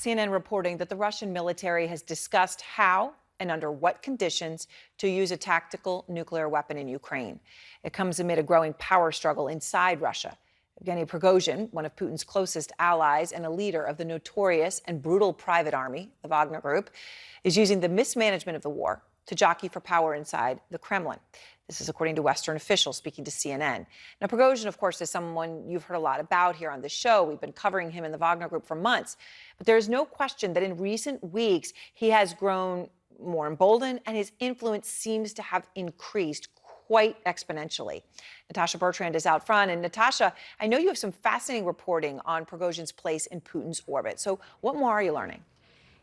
CNN reporting that the Russian military has discussed how and under what conditions to use a tactical nuclear weapon in Ukraine. It comes amid a growing power struggle inside Russia. Evgeny Prigozhin, one of Putin's closest allies and a leader of the notorious and brutal private army, the Wagner Group, is using the mismanagement of the war to jockey for power inside the Kremlin. This is according to Western officials speaking to CNN. Now, Prigozhin, of course, is someone you've heard a lot about here on the show. We've been covering him in the Wagner Group for months. But there is no question that in recent weeks, he has grown more emboldened and his influence seems to have increased quite exponentially. Natasha Bertrand is out front. And Natasha, I know you have some fascinating reporting on Prigozhin's place in Putin's orbit. So what more are you learning?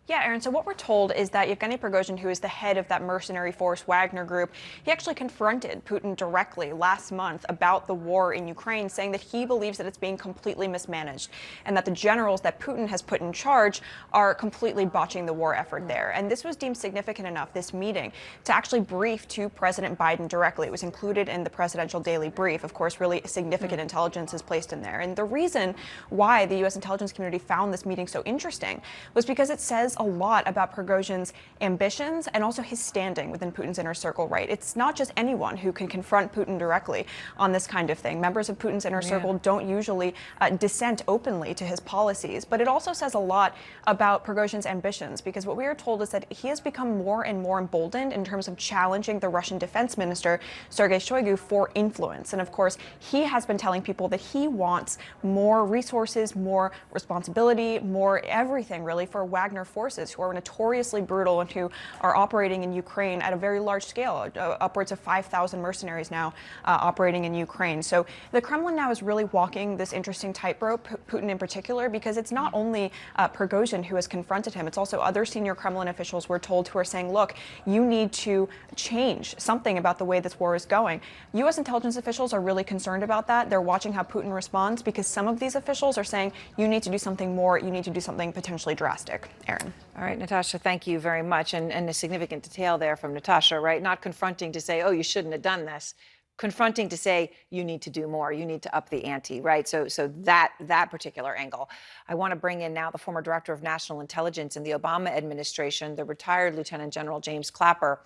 Yeah, Aaron, so what we're told is that Yevgeny Prigozhin, who is the head of that mercenary force Wagner Group, he actually confronted Putin directly last month about the war in Ukraine, saying that he believes that it's being completely mismanaged and that the generals that Putin has put in charge are completely botching the war effort there. And this was deemed significant enough, this meeting, to actually brief to President Biden directly. It was included in the presidential daily brief. Of course, really significant intelligence is placed in there. And the reason why the U.S. intelligence community found this meeting so interesting was because it says a lot about Prigozhin's ambitions and also his standing within Putin's inner circle, right? It's not just anyone who can confront Putin directly on this kind of thing. Members of Putin's inner circle don't usually dissent openly to his policies, but it also says a lot about Prigozhin's ambitions, because what we are told is that he has become more and more emboldened in terms of challenging the Russian defense minister, Sergei Shoigu, for influence. And of course, he has been telling people that he wants more resources, more responsibility, more everything really for Wagner forces, who are notoriously brutal and who are operating in Ukraine at a very large scale, upwards of 5,000 mercenaries now operating in Ukraine. So the Kremlin now is really walking this interesting tightrope, Putin in particular, because it's not only Prigozhin who has confronted him, it's also other senior Kremlin officials, we're told, who are saying, look, you need to change something about the way this war is going. U.S. intelligence officials are really concerned about that. They're watching how Putin responds, because some of these officials are saying you need to do something more, you need to do something potentially drastic. Aaron. All right, Natasha, thank you very much. And a significant detail there from Natasha, right? Not confronting to say, oh, you shouldn't have done this. Confronting to say, you need to do more. You need to up the ante, right? So that particular angle. I want to bring in now the former director of national intelligence in the Obama administration, the retired Lieutenant General James Clapper.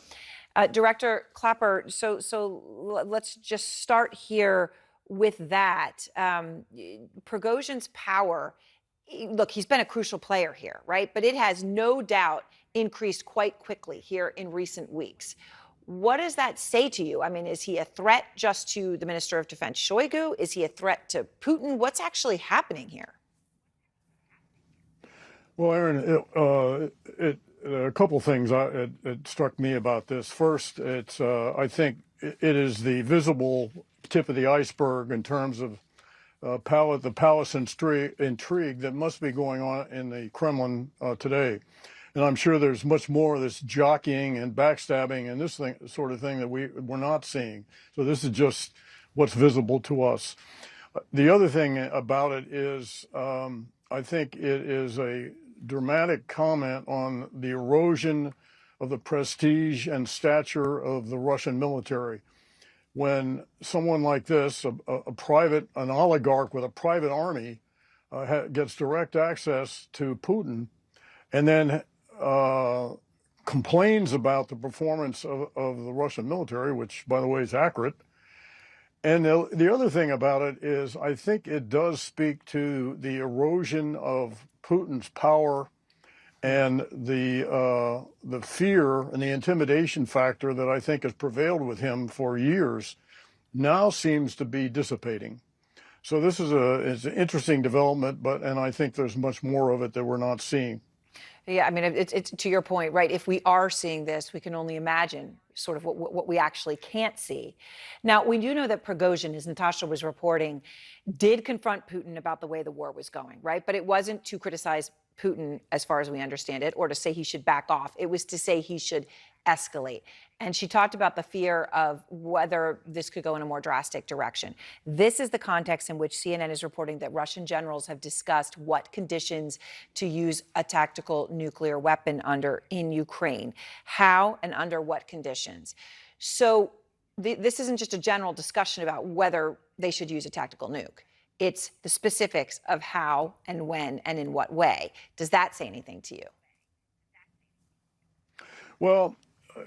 Director Clapper, so let's just start here with that. Prigozhin's power, look, he's been a crucial player here, right? But it has no doubt increased quite quickly here in recent weeks. What does that say to you? I mean, is he a threat just to the Minister of Defense, Shoigu? Is he a threat to Putin? What's actually happening here? Well, Aaron, a couple things it struck me about this. First, I think it is the visible tip of the iceberg in terms of the palace intrigue that must be going on in the Kremlin today. And I'm sure there's much more of this jockeying and backstabbing and this sort of thing that we're not seeing. So this is just what's visible to us. The other thing about it is I think it is a dramatic comment on the erosion of the prestige and stature of the Russian military. When someone like this, an oligarch with a private army, gets direct access to Putin and then complains about the performance of the Russian military, which, by the way, is accurate. And the other thing about it is I think it does speak to the erosion of Putin's power and the fear and the intimidation factor that I think has prevailed with him for years now seems to be dissipating. So this is an interesting development, and I think there's much more of it that we're not seeing. Yeah, I mean, it's to your point, right? If we are seeing this, we can only imagine sort of what we actually can't see. Now, we do know that Prigozhin, as Natasha was reporting, did confront Putin about the way the war was going, right? But it wasn't to criticize Putin, as far as we understand it, or to say he should back off. It was to say he should escalate. And she talked about the fear of whether this could go in a more drastic direction. This is the context in which CNN is reporting that Russian generals have discussed what conditions to use a tactical nuclear weapon under in Ukraine, how and under what conditions. So this isn't just a general discussion about whether they should use a tactical nuke. It's the specifics of how and when and in what way. Does that say anything to you? Well,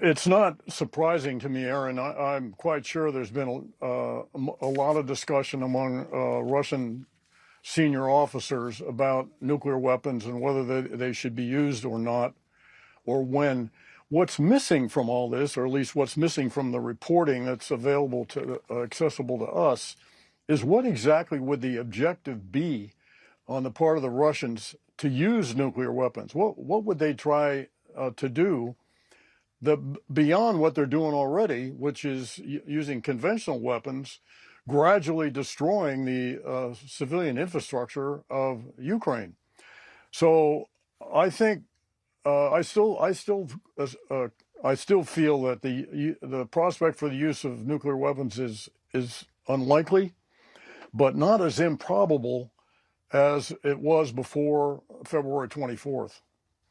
it's not surprising to me, Aaron. I'm quite sure there's been a lot of discussion among Russian senior officers about nuclear weapons and whether they should be used or not, or when. What's missing from all this, or at least what's missing from the reporting that's available to accessible to us, is what exactly would the objective be on the part of the Russians to use nuclear weapons? What would they try to do beyond what they're doing already, which is using conventional weapons, gradually destroying the civilian infrastructure of Ukraine? So I think I still feel that the prospect for the use of nuclear weapons is unlikely, but not as improbable as it was before February 24th.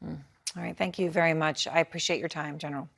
All right. Thank you very much. I appreciate your time, General.